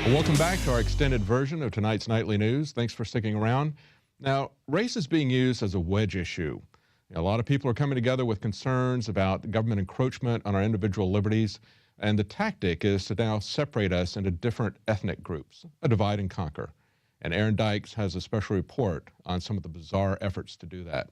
Well, welcome back to our extended version of tonight's Nightly News. Thanks for sticking around. Now, race is being used as a wedge issue. A lot of people are coming together with concerns about government encroachment on our individual liberties, and the tactic is to now separate us into different ethnic groups, a divide and conquer. And Aaron Dykes has a special report on some of the bizarre efforts to do that.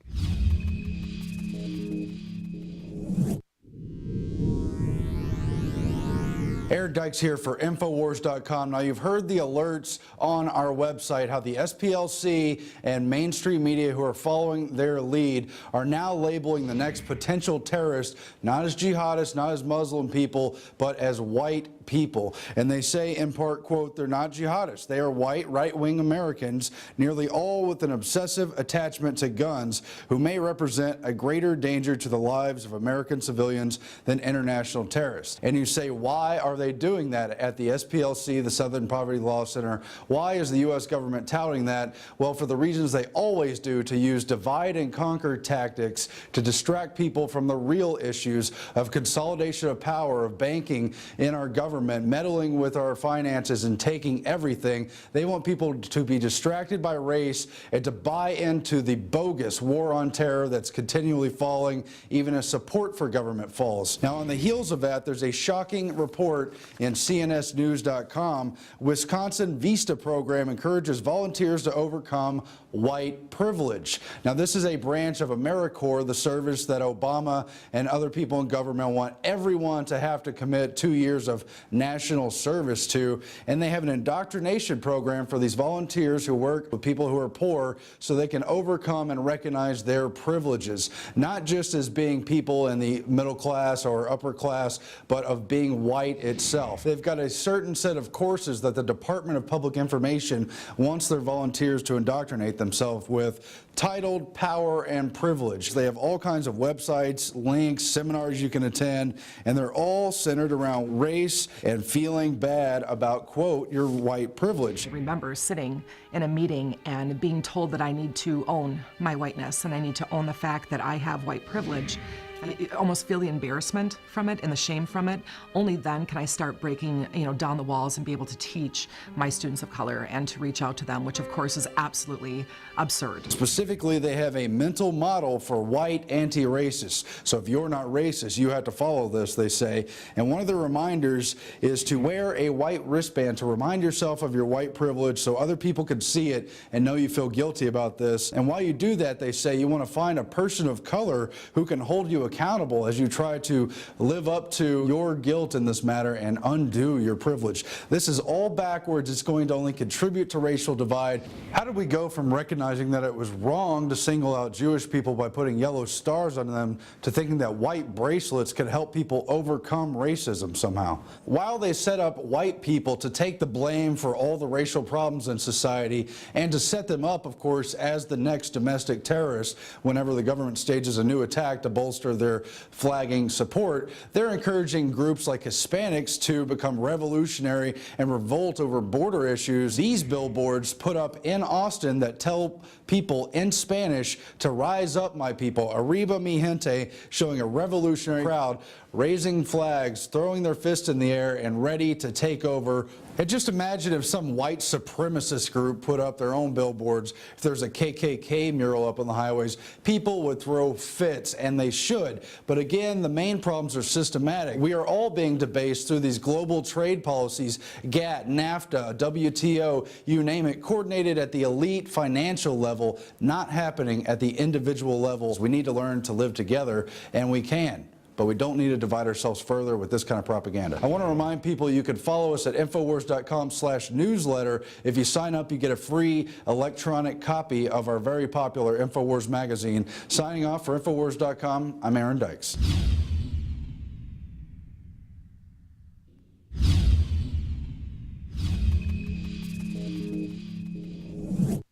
Aaron Dykes here for Infowars.com. Now, you've heard the alerts on our website how the SPLC and mainstream media who are following their lead are now labeling the next potential terrorist not as jihadists, not as Muslim people, but as white people. And they say, in part, quote, they're not jihadists. They are white, right-wing Americans, nearly all with an obsessive attachment to guns, who may represent a greater danger to the lives of American civilians than international terrorists. And you say, why are they doing that at the SPLC, the Southern Poverty Law Center? Why is the U.S. government touting that? Well, for the reasons they always do, to use divide and conquer tactics to distract people from the real issues of consolidation of power, of banking in our government, meddling with our finances and taking everything. They want people to be distracted by race and to buy into the bogus war on terror that's continually falling, even as support for government falls. Now, on the heels of that, there's a shocking report in CNSnews.com. Wisconsin Vista program encourages volunteers to overcome white privilege. Now, this is a branch of AmeriCorps, the service that Obama and other people in government want everyone to have to commit 2 years of national service to. And they have an indoctrination program for these volunteers who work with people who are poor so they can overcome and recognize their privileges, not just as being people in the middle class or upper class, but of being white itself. They've got a certain set of courses that the Department of Public Information wants their volunteers to indoctrinate themselves with, titled Power and Privilege. They have all kinds of websites, links, seminars you can attend, and they're all centered around race and feeling bad about, quote, your white privilege. I remember sitting in a meeting and being told that I need to own my whiteness and I need to own the fact that I have white privilege. I almost feel the embarrassment from it and the shame from it. Only then can I start breaking, down the walls and be able to teach my students of color and to reach out to them, which of course is absolutely absurd. Specifically, they have a mental model for white anti-racists. So if you're not racist, you have to follow this, they say. And one of the reminders is to wear a white wristband to remind yourself of your white privilege so other people can see it and know you feel guilty about this. And while you do that, they say you want to find a person of color who can hold you accountable as you try to live up to your guilt in this matter and undo your privilege. This is all backwards. It's going to only contribute to racial divide. How did we go from recognizing that it was wrong to single out Jewish people by putting yellow stars on them to thinking that white bracelets could help people overcome racism somehow? While they set up white people to take the blame for all the racial problems in society and to set them up, of course, as the next domestic terrorists whenever the government stages a new attack to bolster their flagging support, they're encouraging groups like Hispanics to become revolutionary and revolt over border issues. These billboards put up in Austin that tell people in Spanish to rise up, my people, arriba mi gente, showing a revolutionary crowd raising flags, throwing their fists in the air and ready to take over. And just imagine if some white supremacist group put up their own billboards. If there's a KKK mural up on the highways, people would throw fits, and they should. But again, the main problems are systematic. We are all being debased through these global trade policies, GATT, NAFTA, WTO, you name it, coordinated at the elite financial level, not happening at the individual levels. We need to learn to live together, and we can. But we don't need to divide ourselves further with this kind of propaganda. I want to remind people you can follow us at Infowars.com/newsletter. If you sign up, you get a free electronic copy of our very popular Infowars magazine. Signing off for Infowars.com, I'm Aaron Dykes.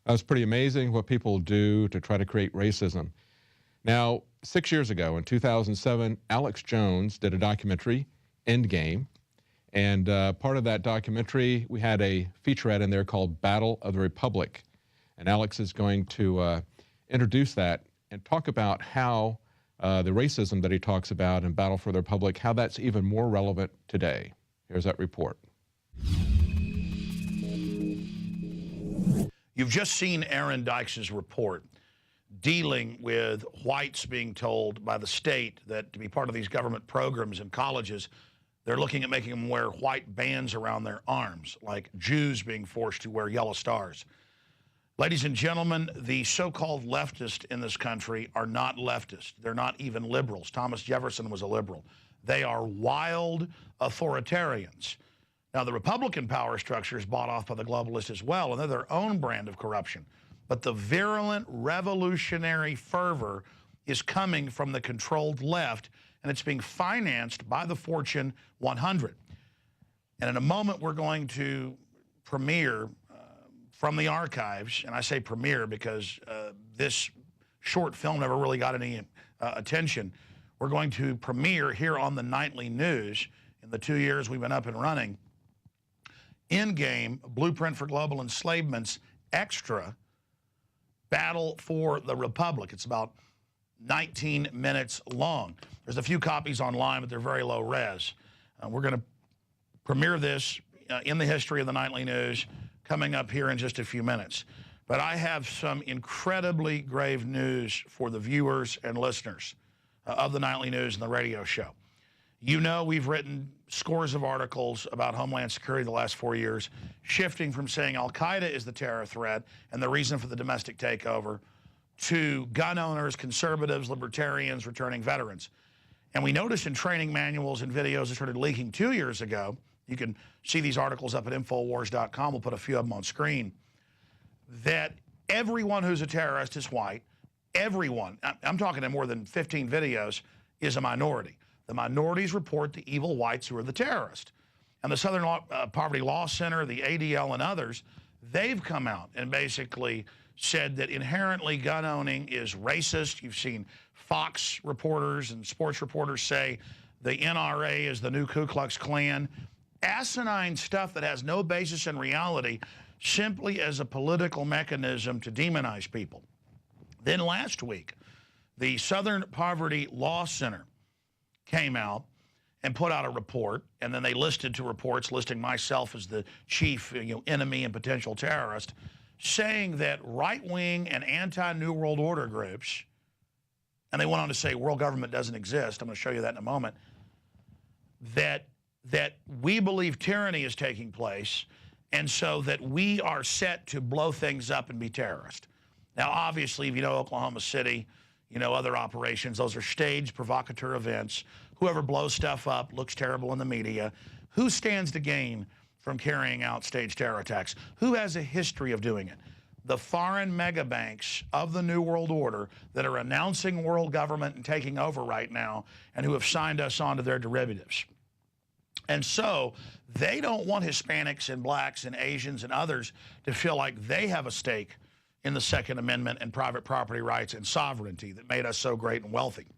That's pretty amazing what people do to try to create racism. Now, 6 years ago, in 2007, Alex Jones did a documentary, Endgame, and part of that documentary, we had a featurette in there called Battle of the Republic. And Alex is going to introduce that and talk about how the racism that he talks about in Battle for the Republic, how that's even more relevant today. Here's that report. You've just seen Aaron Dykes' report dealing with whites being told by the state that to be part of these government programs in colleges, they're looking at making them wear white bands around their arms, like Jews being forced to wear yellow stars. Ladies and gentlemen, the so-called leftists in this country are not leftists. They're not even liberals. Thomas Jefferson was a liberal. They are wild authoritarians. Now, the Republican power structure is bought off by the globalists as well, and they're their own brand of corruption. But the virulent revolutionary fervor is coming from the controlled left, and it's being financed by the Fortune 100. And in a moment, we're going to premiere from the archives, and I say premiere because this short film never really got any attention. We're going to premiere here on the Nightly News in the 2 years we've been up and running. In-game Blueprint for Global Enslavement's extra Battle for the Republic. It's about 19 minutes long. There's a few copies online, but they're very low res. We're going to premiere this in the history of the Nightly News coming up here in just a few minutes. But I have some incredibly grave news for the viewers and listeners of the Nightly News and the radio show. You know, we've written scores of articles about Homeland Security the last 4 years, shifting from saying Al-Qaeda is the terror threat and the reason for the domestic takeover to gun owners, conservatives, libertarians, returning veterans. And we noticed in training manuals and videos that started leaking 2 years ago, you can see these articles up at Infowars.com, we'll put a few of them on screen, that everyone who's a terrorist is white. Everyone, I'm talking in more than 15 videos, is a minority. The minorities report the evil whites who are the terrorists. And the Southern Poverty Law Center, the ADL, and others, they've come out and basically said that inherently gun owning is racist. You've seen Fox reporters and sports reporters say the NRA is the new Ku Klux Klan. Asinine stuff that has no basis in reality, simply as a political mechanism to demonize people. Then last week, the Southern Poverty Law Center came out and put out a report, and then they listed 2 reports listing myself as the chief enemy and potential terrorist, saying that right-wing and anti-New World Order groups, and they went on to say world government doesn't exist, I'm going to show you that in a moment, that we believe tyranny is taking place, and so that we are set to blow things up and be terrorists. Now, obviously, if you know Oklahoma City, you know other operations, those are staged provocateur events. Whoever blows stuff up looks terrible in the media. Who stands to gain from carrying out staged terror attacks? Who has a history of doing it? The foreign mega banks of the New World Order that are announcing world government and taking over right now, and who have signed us on to their derivatives. And so they don't want Hispanics and blacks and Asians and others to feel like they have a stake in the Second Amendment and private property rights and sovereignty that made us so great and wealthy.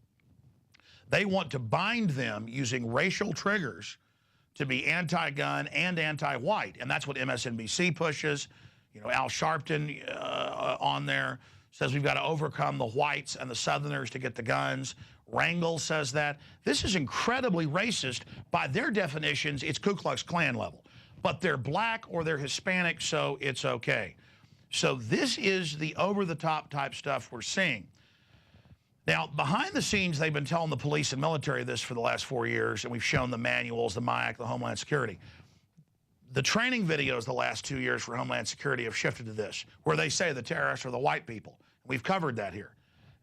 They want to bind them using racial triggers to be anti-gun and anti-white, and that's what MSNBC pushes. You know, Al Sharpton on there says we've got to overcome the whites and the Southerners to get the guns. Rangel says that. This is incredibly racist. By their definitions, it's Ku Klux Klan level. But they're black or they're Hispanic, so it's okay. So this is the over-the-top type stuff we're seeing. Now, behind the scenes, they've been telling the police and military this for the last 4 years, and we've shown the manuals, the MIAC, the Homeland Security. The training videos the last 2 years for Homeland Security have shifted to this, where they say the terrorists are the white people. We've covered that here.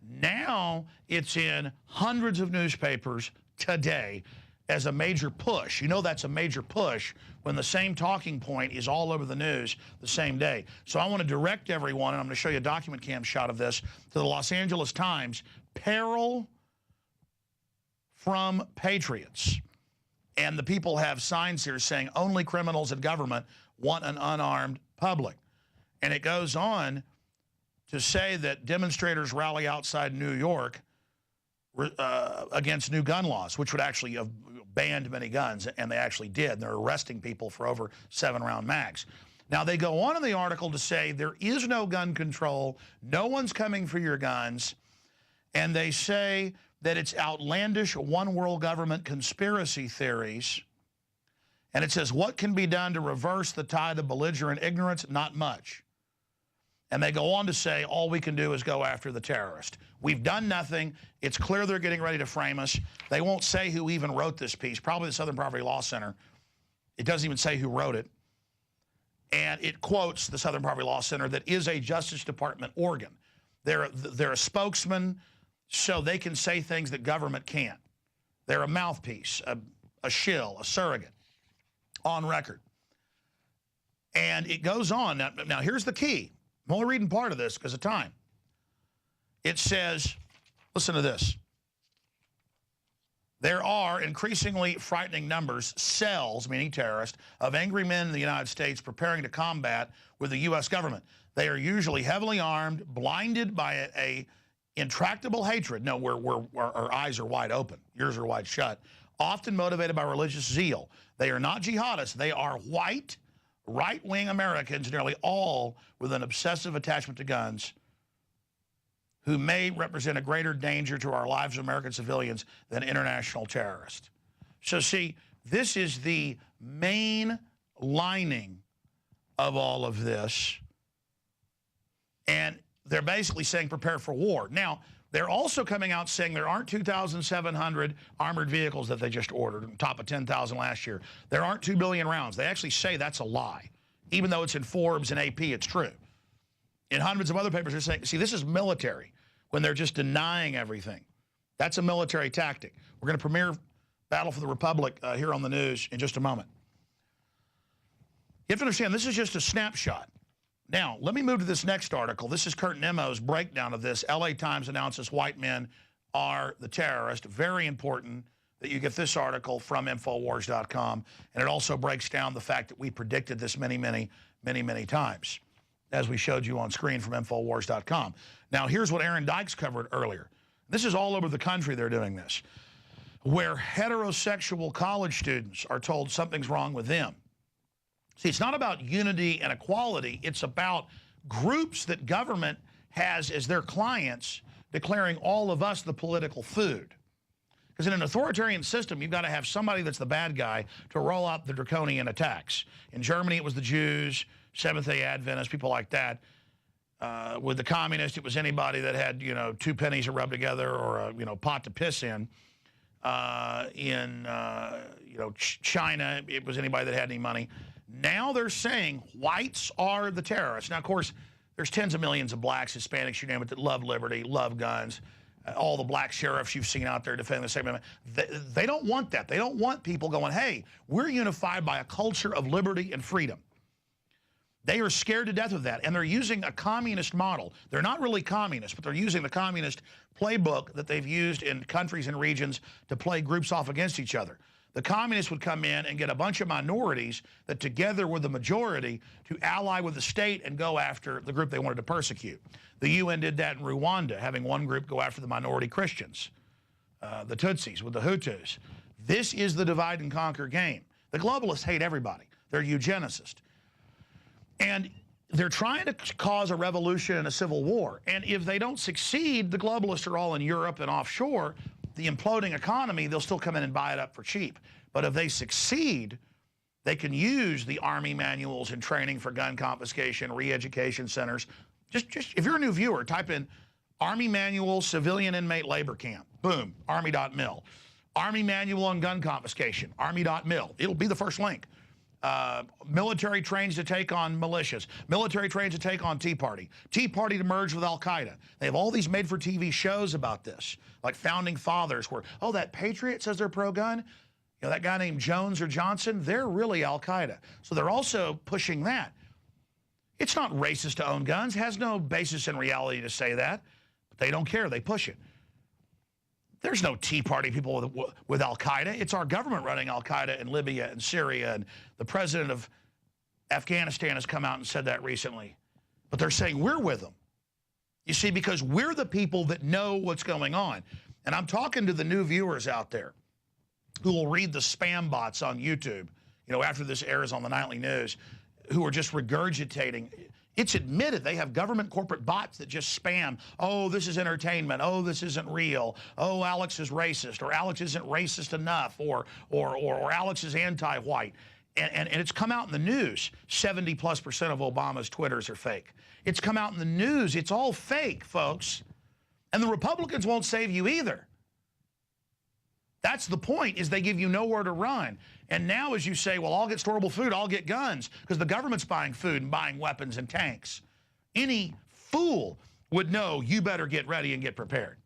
Now it's in hundreds of newspapers today as a major push. You know that's a major push when the same talking point is all over the news the same day. So I want to direct everyone, and I'm going to show you a document cam shot of this, to the Los Angeles Times, peril from patriots. And the people have signs here saying only criminals in government want an unarmed public. And it goes on to say that demonstrators rally outside New York against new gun laws, which would actually have banned many guns, and they actually did. They're arresting people for over 7-round mags. Now, they go on in the article to say there is no gun control, no one's coming for your guns, and they say that it's outlandish one world government conspiracy theories. And it says, what can be done to reverse the tide of belligerent ignorance? Not much. And they go on to say, all we can do is go after the terrorist. We've done nothing. It's clear they're getting ready to frame us. They won't say who even wrote this piece, probably the Southern Poverty Law Center. It doesn't even say who wrote it. And it quotes the Southern Poverty Law Center that is a Justice Department organ. They're a spokesman, so they can say things that government can't. They're a mouthpiece, a shill, a surrogate, on record. And it goes on. Now here's the key. I'm only reading part of this because of time. It says, listen to this. There are increasingly frightening numbers, cells, meaning terrorists, of angry men in the United States preparing to combat with the U.S. government. They are usually heavily armed, blinded by a intractable hatred. No, our eyes are wide open. Yours are wide shut. Often motivated by religious zeal. They are not jihadists. They are white, right-wing Americans, nearly all with an obsessive attachment to guns, who may represent a greater danger to our lives of American civilians than international terrorists. So see, this is the main lining of all of this. And they're basically saying prepare for war. Now, they're also coming out saying there aren't 2,700 armored vehicles that they just ordered, on top of 10,000 last year. There aren't 2 billion rounds. They actually say that's a lie. Even though it's in Forbes and AP, it's true. In hundreds of other papers, they're saying, see, this is military, when they're just denying everything. That's a military tactic. We're going to premiere Battle for the Republic here on the news in just a moment. You have to understand, this is just a snapshot. Now, let me move to this next article. This is Kurt Nemo's breakdown of this. LA Times announces white men are the terrorist. Very important that you get this article from Infowars.com. And it also breaks down the fact that we predicted this many, many, many, many times, as we showed you on screen from Infowars.com. Now, here's what Aaron Dykes covered earlier. This is all over the country they're doing this, where heterosexual college students are told something's wrong with them. See, it's not about unity and equality. It's about groups that government has as their clients declaring all of us the political food. Because in an authoritarian system, you've got to have somebody that's the bad guy to roll out the draconian attacks. In Germany, it was the Jews, Seventh-day Adventists, people like that. With the communists, it was anybody that had, 2 pennies to rub together or a, pot to piss in. China, it was anybody that had any money. Now they're saying whites are the terrorists. Now, of course, there's tens of millions of blacks, Hispanics, you name it, that love liberty, love guns. All the black sheriffs you've seen out there defending the Second Amendment. They don't want that. They don't want people going, hey, we're unified by a culture of liberty and freedom. They are scared to death of that, and they're using a communist model. They're not really communist, but they're using the communist playbook that they've used in countries and regions to play groups off against each other. The communists would come in and get a bunch of minorities that together were the majority to ally with the state and go after the group they wanted to persecute. The UN did that in Rwanda, having one group go after the minority Christians, the Tutsis with the Hutus. This is the divide and conquer game. The globalists hate everybody. They're eugenicists. And they're trying to cause a revolution and a civil war. And if they don't succeed, the globalists are all in Europe and offshore. The imploding economy, they'll still come in and buy it up for cheap. But if they succeed, they can use the Army manuals and training for gun confiscation, re-education centers. Just if you're a new viewer, type in Army Manual Civilian Inmate Labor Camp. Boom, Army.mil. Army Manual on Gun Confiscation, Army.mil. It'll be the first link. Military trains to take on militias. Military trains to take on Tea Party. Tea Party to merge with Al-Qaeda. They have all these made-for-TV shows about this, like Founding Fathers, where, oh, that patriot says they're pro-gun. That guy named Jones or Johnson, they're really Al-Qaeda. So they're also pushing that. It's not racist to own guns. It has no basis in reality to say that. But they don't care. They push it. There's no Tea Party people with Al-Qaeda. It's our government running Al-Qaeda in Libya and Syria, and the president of Afghanistan has come out and said that recently. But they're saying we're with them. You see, because we're the people that know what's going on. And I'm talking to the new viewers out there who will read the spam bots on YouTube, after this airs on the nightly news, who are just regurgitating. It's admitted they have government corporate bots that just spam, oh, this is entertainment, oh, this isn't real, oh, Alex is racist, or Alex isn't racist enough, or Alex is anti-white. And it's come out in the news. 70+% of Obama's Twitters are fake. It's come out in the news. It's all fake, folks. And the Republicans won't save you either. That's the point, is they give you nowhere to run. And now as you say, well, I'll get storable food, I'll get guns, because the government's buying food and buying weapons and tanks. Any fool would know you better get ready and get prepared.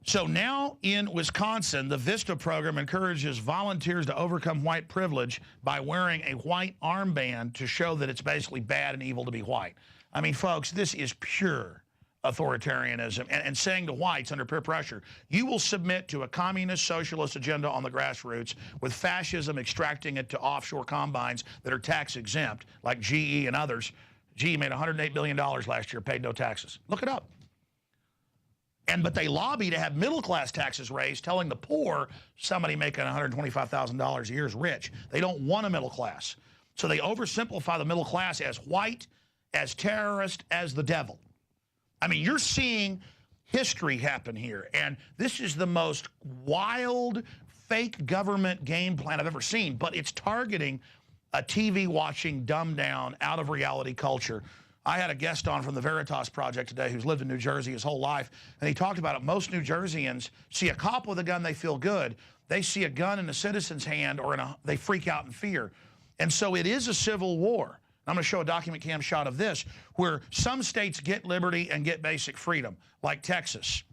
So now in Wisconsin, the VISTA program encourages volunteers to overcome white privilege by wearing a white armband to show that it's basically bad and evil to be white. I mean, folks, this is pure authoritarianism and saying to whites under peer pressure, you will submit to a communist socialist agenda on the grassroots with fascism extracting it to offshore combines that are tax exempt, like GE and others. GE made $108 billion last year, paid no taxes. Look it up. But they lobby to have middle-class taxes raised, telling the poor somebody making $125,000 a year is rich. They don't want a middle class. So they oversimplify the middle class as white, as terrorist, as the devil. I mean, you're seeing history happen here, and this is the most wild, fake government game plan I've ever seen, but it's targeting a TV-watching, dumbed-down, out-of-reality culture. I had a guest on from the Veritas Project today who's lived in New Jersey his whole life, and he talked about it. Most New Jerseyans see a cop with a gun, they feel good. They see a gun in a citizen's hand or they freak out in fear. And so it is a civil war. I'm going to show a document cam shot of this, where some states get liberty and get basic freedom, like Texas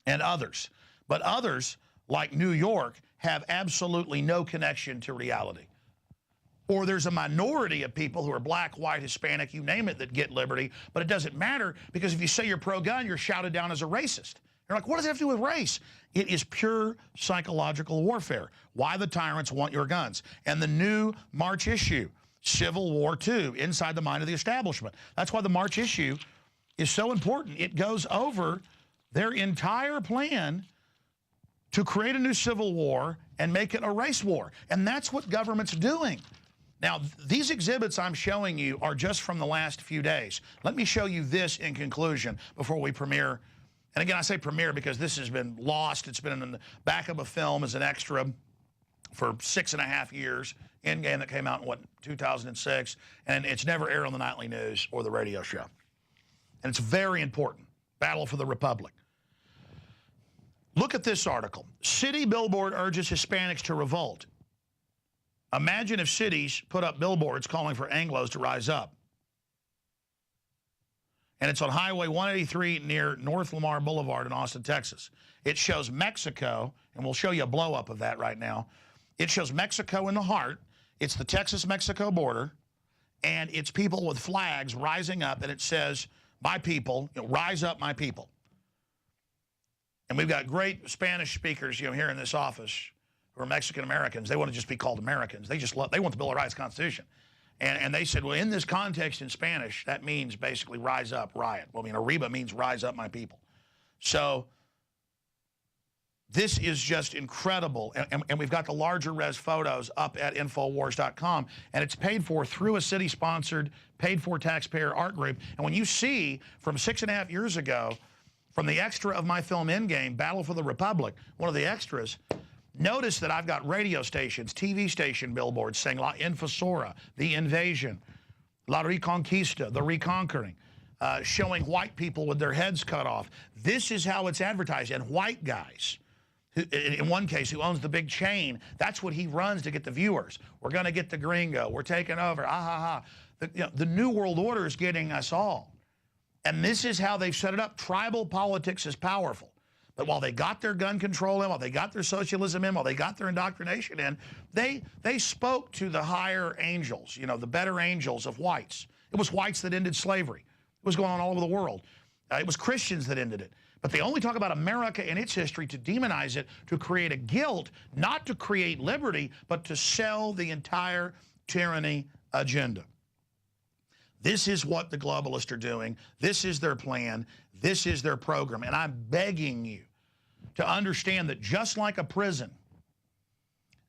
and others. But others, like New York, have absolutely no connection to reality. Or there's a minority of people who are black, white, Hispanic, you name it, that get liberty, but it doesn't matter, because if you say you're pro-gun, you're shouted down as a racist. You're like, what does it have to do with race? It is pure psychological warfare. Why the tyrants want your guns. And the new March issue, Civil War II, inside the mind of the establishment. That's why the March issue is so important. It goes over their entire plan to create a new civil war and make it a race war. And that's what government's doing. Now, these exhibits I'm showing you are just from the last few days. Let me show you this in conclusion before we premiere. And again, I say premiere because this has been lost. It's been in the back of a film as an extra for 6.5 years. Endgame that came out in, 2006. And it's never aired on the nightly news or the radio show. And it's very important. Battle for the Republic. Look at this article. City billboard urges Hispanics to revolt. Imagine if cities put up billboards calling for Anglos to rise up. And it's on Highway 183 near North Lamar Boulevard in Austin, Texas. It shows Mexico, and we'll show you a blow-up of that right now. It shows Mexico in the heart. It's the Texas-Mexico border, and it's people with flags rising up, and it says, my people, rise up, my people. And we've got great Spanish speakers, here in this office who are Mexican Americans. They want to just be called Americans. They want the Bill of Rights Constitution. And they said, well, in this context in Spanish, that means basically rise up, riot. Well, arriba means rise up, my people. So this is just incredible. And we've got the larger res photos up at Infowars.com. And it's paid for through a city-sponsored, paid-for taxpayer art group. And when you see from 6.5 years ago, from the extra of my film Endgame, Battle for the Republic, one of the extras, notice that I've got radio stations, TV station billboards saying La Infosora, the invasion, La Reconquista, the reconquering, showing white people with their heads cut off. This is how it's advertised. And white guys, who, in one case, who owns the big chain, that's what he runs to get the viewers. We're going to get the gringo. We're taking over. Ah, ha, ha. The New World Order is getting us all. And this is how they've set it up. Tribal politics is powerful. But while they got their gun control in, while they got their socialism in, while they got their indoctrination in, they spoke to the higher angels, the better angels of whites. It was whites that ended slavery. It was going on all over the world. It was Christians that ended it. But they only talk about America and its history to demonize it, to create a guilt, not to create liberty, but to sell the entire tyranny agenda. This is what the globalists are doing. This is their plan. This is their program. And I'm begging you to understand that just like a prison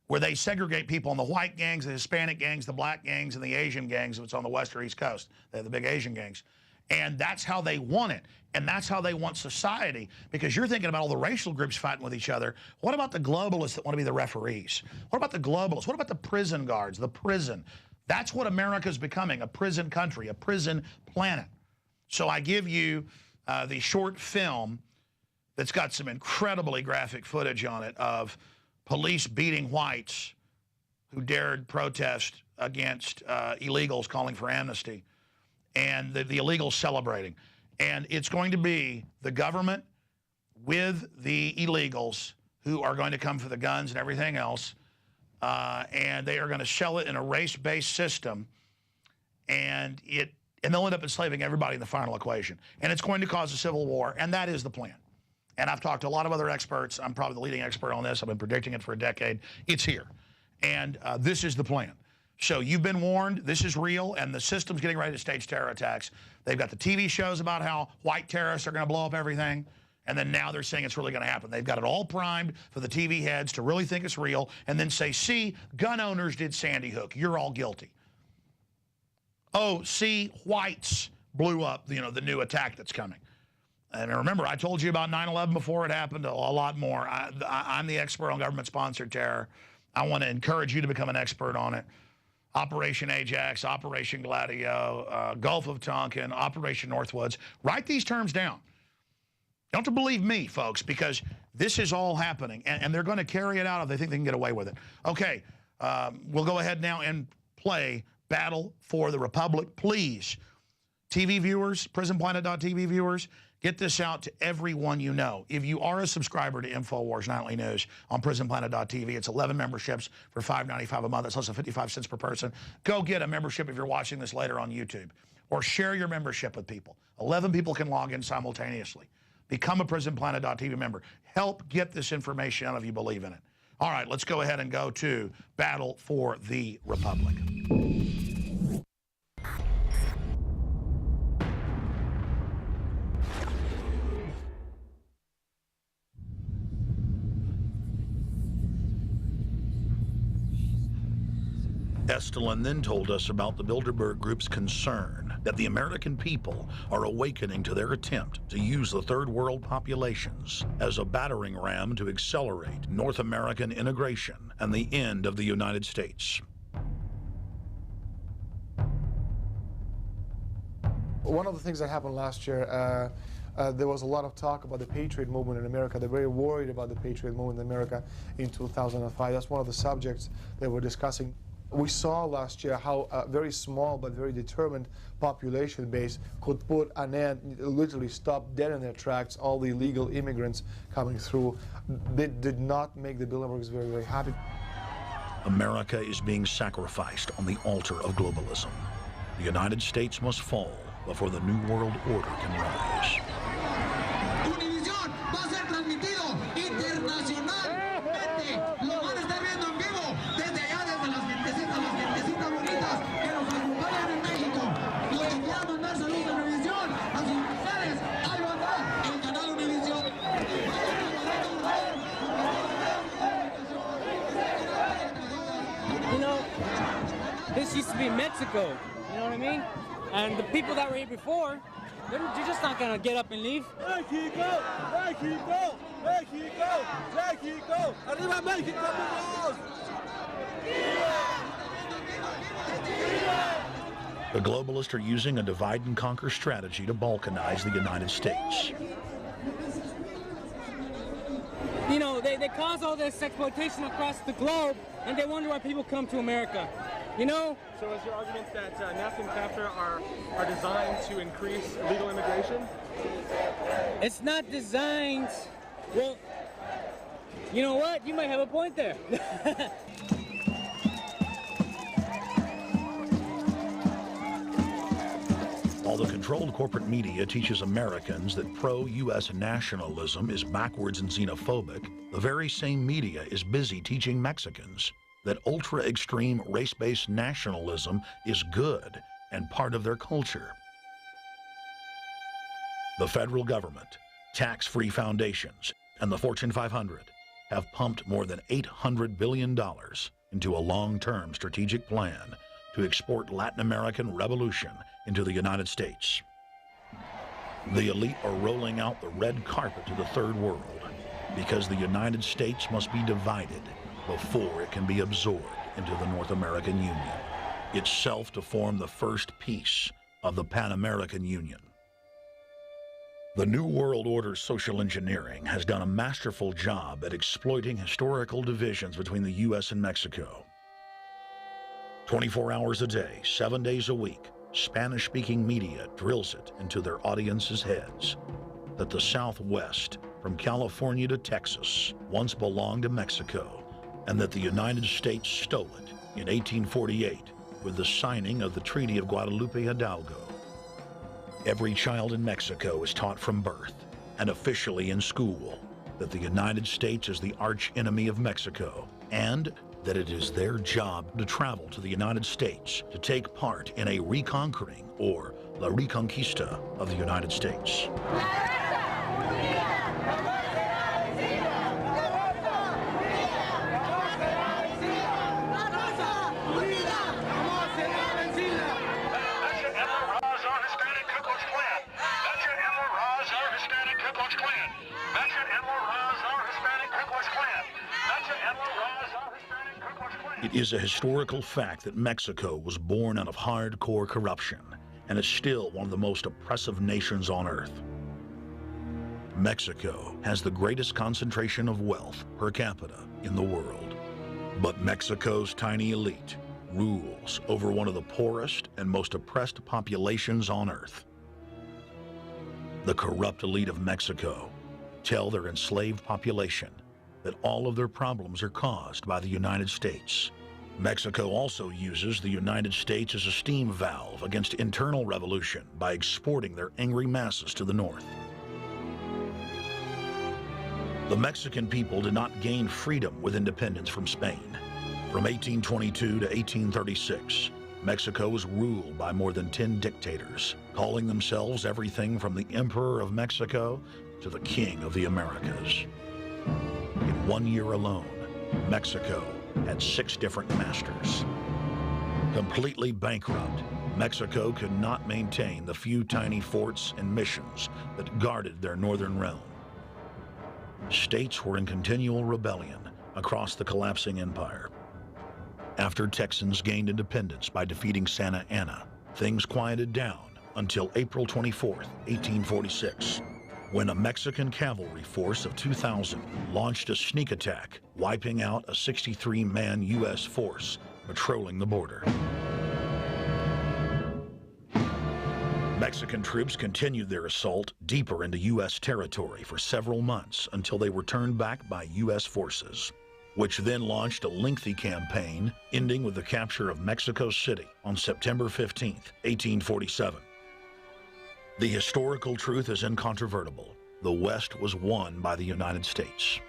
where they segregate people in the white gangs, the Hispanic gangs, the black gangs, and the Asian gangs, if it's on the west or east coast, they have the big Asian gangs, And that's how they want it. And that's how they want society, because you're thinking about all the racial groups fighting with each other. What about the globalists that want to be the referees? What about the globalists? What about the prison guards, the prison? That's what America's becoming, a prison country, a prison planet. So I give you the short film that's got some incredibly graphic footage on it of police beating whites who dared protest against illegals calling for amnesty, and the illegals celebrating. And it's going to be the government with the illegals who are going to come for the guns and everything else, and they are going to sell it in a race-based system, and they'll end up enslaving everybody in the final equation. And it's going to cause a civil war, and that is the plan. And I've talked to a lot of other experts. I'm probably the leading expert on this. I've been predicting it for a decade. It's here. And this is the plan. So you've been warned. This is real, and the system's getting ready to stage terror attacks. They've got the TV shows about how white terrorists are going to blow up everything, and then now they're saying it's really going to happen. They've got it all primed for the TV heads to really think it's real, and then say, see, gun owners did Sandy Hook. You're all guilty. Oh, see, whites blew up, the new attack that's coming. And remember, I told you about 9/11 before it happened, a lot more. I'm the expert on government-sponsored terror. I want to encourage you to become an expert on it. Operation Ajax, Operation Gladio, Gulf of Tonkin, Operation Northwoods. Write these terms down. You don't have to believe me, folks, because this is all happening, and they're going to carry it out if they think they can get away with it. Okay, we'll go ahead now and play Battle for the Republic. Please, TV viewers, PrisonPlanet.tv viewers, get this out to everyone you know. If you are a subscriber to Infowars Nightly News on PrisonPlanet.tv, it's 11 memberships for $5.95 a month. That's less than 55 cents per person. Go get a membership if you're watching this later on YouTube. Or share your membership with people. 11 people can log in simultaneously. Become a PrisonPlanet.tv member. Help get this information out if you believe in it. All right, let's go ahead and go to Battle for the Republic. Estelin then told us about the Bilderberg Group's concern that the American people are awakening to their attempt to use the third world populations as a battering ram to accelerate North American integration and the end of the United States. One of the things that happened last year, there was a lot of talk about the Patriot movement in America. They're very worried about the Patriot movement in America in 2005. That's one of the subjects that we're discussing. We saw last year how a very small but very determined population base could put an end, literally stop dead in their tracks all the illegal immigrants coming through. They did not make the Bilderbergs very, very happy. America is being sacrificed on the altar of globalism. The United States must fall before the New World Order can rise. This used to be Mexico, you know what I mean? And the people that were here before, they're just not gonna get up and leave. Mexico! Mexico! Mexico! Mexico! Arriba Mexico! The globalists are using a divide and conquer strategy to balkanize the United States. You know, they cause all this exploitation across the globe, and they wonder why people come to America. You know? So is your argument that NAFTA and CAFTA are designed to increase illegal immigration? It's not designed. Well, you know what? You might have a point there. While the controlled corporate media teaches Americans that pro-U.S. nationalism is backwards and xenophobic, the very same media is busy teaching Mexicans that ultra-extreme race-based nationalism is good and part of their culture. The federal government, tax-free foundations, and the Fortune 500 have pumped more than $800 billion into a long-term strategic plan to export Latin American revolution into the United States. The elite are rolling out the red carpet to the third world because the United States must be divided before it can be absorbed into the North American Union, itself to form the first piece of the Pan-American Union. The New World Order's social engineering has done a masterful job at exploiting historical divisions between the U.S. and Mexico. 24 hours a day, 7 days a week, Spanish-speaking media drills it into their audiences' heads that the Southwest, from California to Texas, once belonged to Mexico, and that the United States stole it in 1848 with the signing of the Treaty of Guadalupe Hidalgo. Every child in Mexico is taught from birth, and officially in school, that the United States is the arch enemy of Mexico, and that it is their job to travel to the United States to take part in a reconquering, or La Reconquista, of the United States. It is a historical fact that Mexico was born out of hardcore corruption and is still one of the most oppressive nations on earth. Mexico has the greatest concentration of wealth per capita in the world, but Mexico's tiny elite rules over one of the poorest and most oppressed populations on earth. The corrupt elite of Mexico tell their enslaved population that all of their problems are caused by the United States. Mexico also uses the United States as a steam valve against internal revolution by exporting their angry masses to the north. The Mexican people did not gain freedom with independence from Spain. From 1822 to 1836, Mexico was ruled by more than 10 dictators, calling themselves everything from the Emperor of Mexico to the King of the Americas. In 1 year alone, Mexico had 6 different masters. Completely bankrupt, Mexico could not maintain the few tiny forts and missions that guarded their northern realm. States were in continual rebellion across the collapsing empire. After Texans gained independence by defeating Santa Anna, things quieted down until April 24, 1846. When a Mexican cavalry force of 2,000 launched a sneak attack, wiping out a 63-man U.S. force patrolling the border. Mexican troops continued their assault deeper into U.S. territory for several months until they were turned back by U.S. forces, which then launched a lengthy campaign ending with the capture of Mexico City on September 15, 1847. The historical truth is incontrovertible. The West was won by the United States.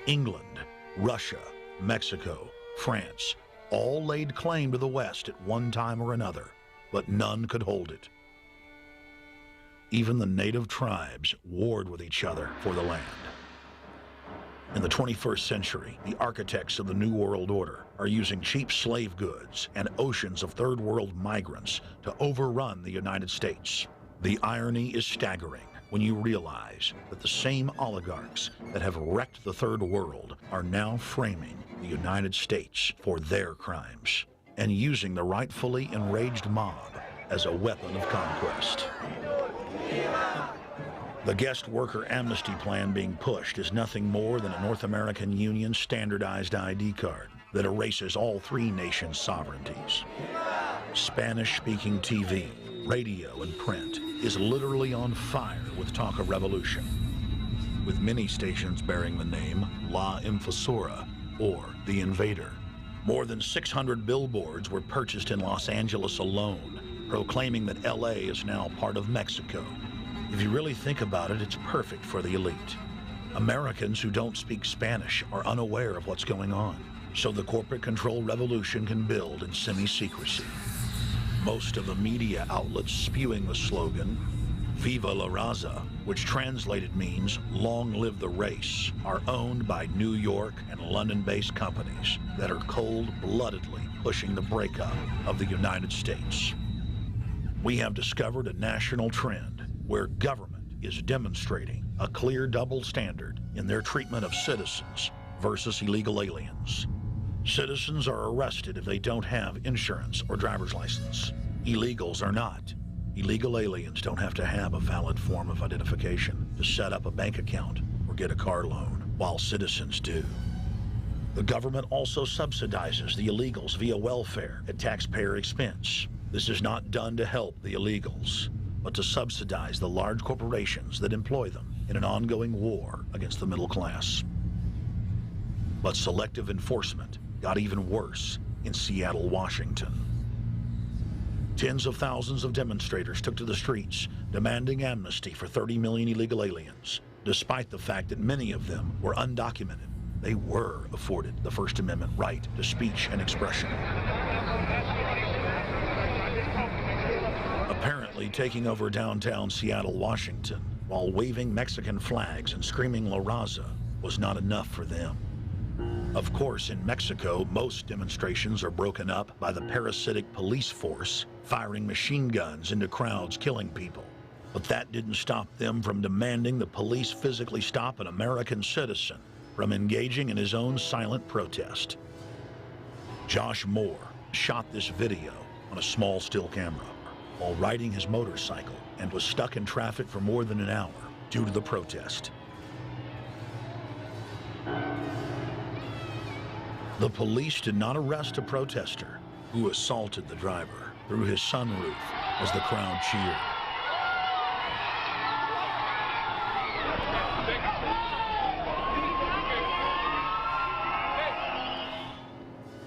England, Russia, Mexico, France, all laid claim to the West at one time or another, but none could hold it. Even the native tribes warred with each other for the land. In the 21st century, the architects of the New World Order are using cheap slave goods and oceans of third world migrants to overrun the United States. The irony is staggering when you realize that the same oligarchs that have wrecked the third world are now framing the United States for their crimes and using the rightfully enraged mob as a weapon of conquest. The guest worker amnesty plan being pushed is nothing more than a North American Union standardized ID card that erases all 3 nations' sovereignties. Spanish-speaking TV, radio, and print is literally on fire with talk of revolution, with many stations bearing the name La Infosora, or The Invader. More than 600 billboards were purchased in Los Angeles alone, proclaiming that LA is now part of Mexico. If you really think about it, it's perfect for the elite. Americans who don't speak Spanish are unaware of what's going on, so the corporate control revolution can build in semi-secrecy. Most of the media outlets spewing the slogan, Viva la Raza, which translated means long live the race, are owned by New York and London-based companies that are cold-bloodedly pushing the breakup of the United States. We have discovered a national trend where government is demonstrating a clear double standard in their treatment of citizens versus illegal aliens. Citizens are arrested if they don't have insurance or driver's license. Illegals are not. Illegal aliens don't have to have a valid form of identification to set up a bank account or get a car loan, while citizens do. The government also subsidizes the illegals via welfare at taxpayer expense. This is not done to help the illegals, but to subsidize the large corporations that employ them in an ongoing war against the middle class. But selective enforcement got even worse in Seattle, Washington. Tens of thousands of demonstrators took to the streets, demanding amnesty for 30 million illegal aliens, despite the fact that many of them were undocumented. They were afforded the First Amendment right to speech and expression. Apparently taking over downtown Seattle, Washington, while waving Mexican flags and screaming La Raza was not enough for them. Of course, in Mexico, most demonstrations are broken up by the parasitic police force, firing machine guns into crowds, killing people. But that didn't stop them from demanding the police physically stop an American citizen from engaging in his own silent protest. Josh Moore shot this video on a small still camera while riding his motorcycle and was stuck in traffic for more than an hour due to the protest. The police did not arrest a protester who assaulted the driver through his sunroof as the crowd cheered.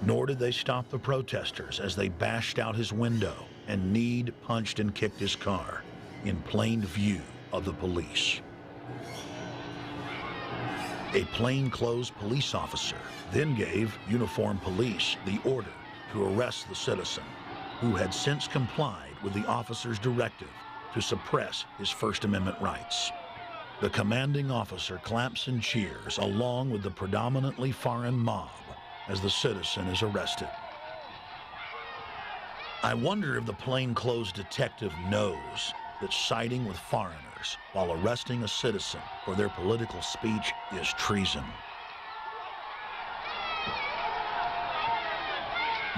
Nor did they stop the protesters as they bashed out his window and kneed, punched, and kicked his car in plain view of the police. A plainclothes police officer then gave uniformed police the order to arrest the citizen, who had since complied with the officer's directive to suppress his First Amendment rights. The commanding officer claps and cheers along with the predominantly foreign mob as the citizen is arrested. I wonder if the plainclothes detective knows that siding with foreigners while arresting a citizen for their political speech is treason.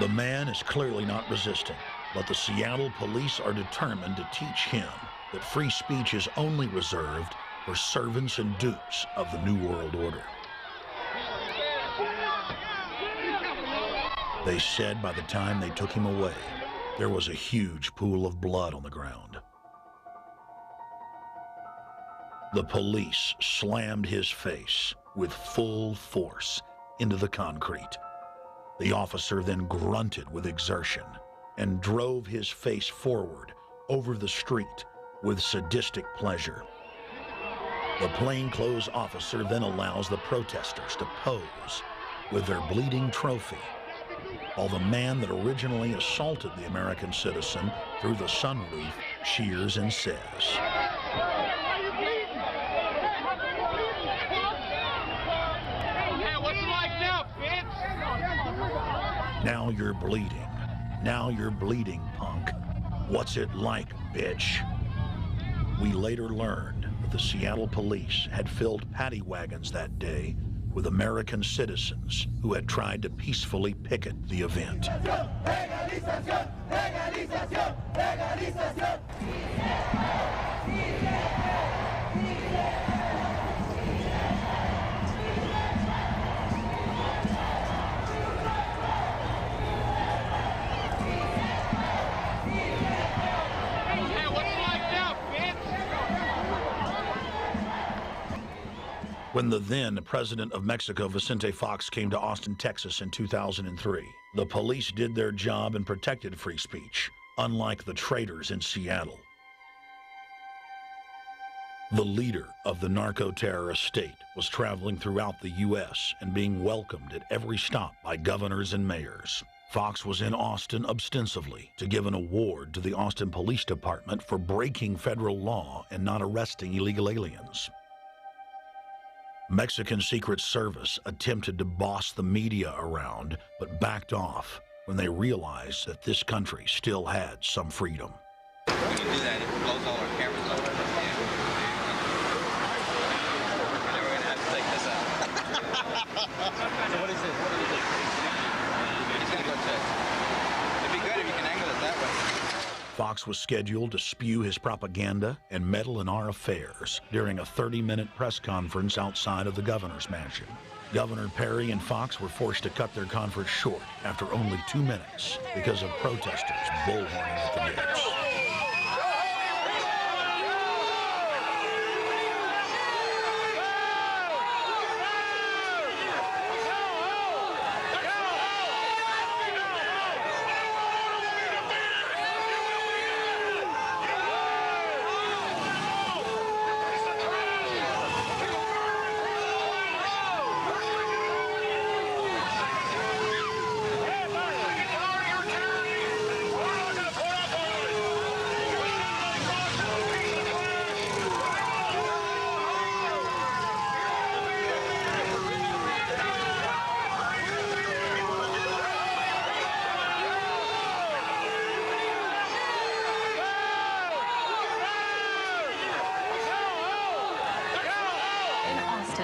The man is clearly not resisting, but the Seattle police are determined to teach him that free speech is only reserved for servants and dupes of the New World Order. They said by the time they took him away, there was a huge pool of blood on the ground. The police slammed his face with full force into the concrete. The officer then grunted with exertion and drove his face forward over the street with sadistic pleasure. The plainclothes officer then allows the protesters to pose with their bleeding trophy, while the man that originally assaulted the American citizen through the sunroof cheers and says, "Now you're bleeding. Now you're bleeding, punk. What's it like, bitch?" We later learned that the Seattle police had filled paddy wagons that day with American citizens who had tried to peacefully picket the event. When the then president of Mexico, Vicente Fox, came to Austin, Texas in 2003, the police did their job and protected free speech, unlike the traitors in Seattle. The leader of the narco-terrorist state was traveling throughout the U.S. and being welcomed at every stop by governors and mayors. Fox was in Austin ostensibly to give an award to the Austin Police Department for breaking federal law and not arresting illegal aliens. Mexican Secret Service attempted to boss the media around, but backed off when they realized that this country still had some freedom. when you do that, it blows all our cameras off. Yeah. And then we're gonna have to take this out. So what is this? What is it? He's gonna go check. It'd be good if you can angle it that way. Fox was scheduled to spew his propaganda and meddle in our affairs during a 30-minute press conference outside of the governor's mansion. Governor Perry and Fox were forced to cut their conference short after only 2 minutes because of protesters bullhorning at the gates.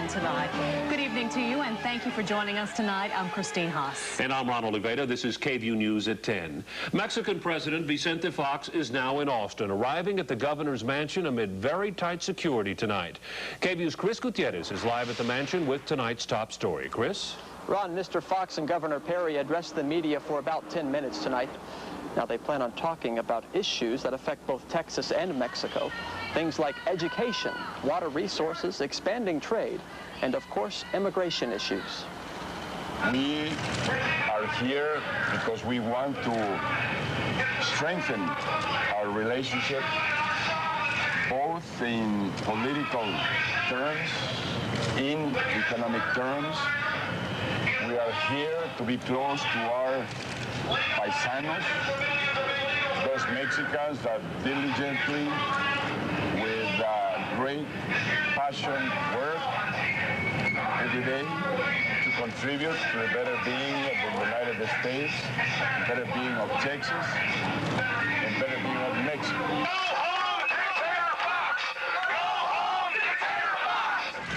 Tonight. Good evening to you, and thank you for joining us tonight. I'm Christine Haas. And I'm Ron Oliveira. This is KVUE News at 10. Mexican President Vicente Fox is now in Austin, arriving at the governor's mansion amid very tight security tonight. KVUE's Chris Gutierrez is live at the mansion with tonight's top story. Chris? Ron, Mr. Fox and Governor Perry addressed the media for about 10 minutes tonight. Now, they plan on talking about issues that affect both Texas and Mexico. Things like education, water resources, expanding trade, and of course, immigration issues. We are here because we want to strengthen our relationship, both in political terms, in economic terms. We are here to be close to our paisanos, those Mexicans that diligently, with great passion, work every day to contribute to the better being of the United States, better being of Texas, and better being of Mexico.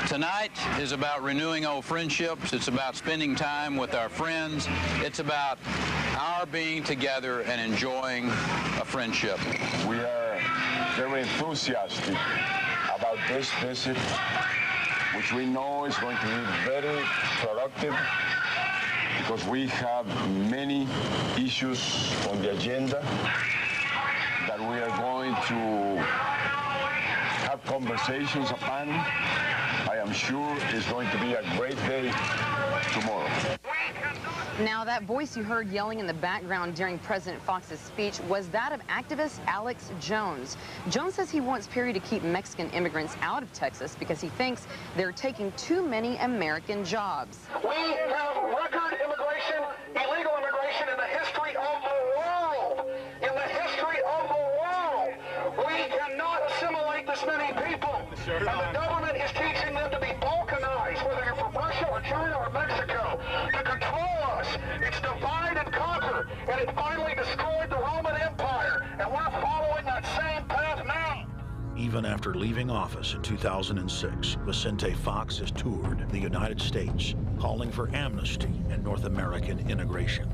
Tonight is about renewing old friendships. It's about spending time with our friends. It's about our being together and enjoying a friendship. We are very enthusiastic about this visit, which we know is going to be very productive because we have many issues on the agenda that we are going to have conversations upon. I am sure it's going to be a great day tomorrow. Now, that voice you heard yelling in the background during President Fox's speech was that of activist Alex Jones. Jones says he wants Perry to keep Mexican immigrants out of Texas because he thinks they're taking too many American jobs. We have record immigration, illegal immigration in the history of the world. In the history of the world, we cannot assimilate this many people. And the government is teaching them to be balkanized, whether you're from Russia or China or Mexico, to control us. It's divide and conquer, and it finally destroyed the Roman Empire, and we're following that same path now. Even after leaving office in 2006, Vicente Fox has toured the United States, calling for amnesty and North American integration.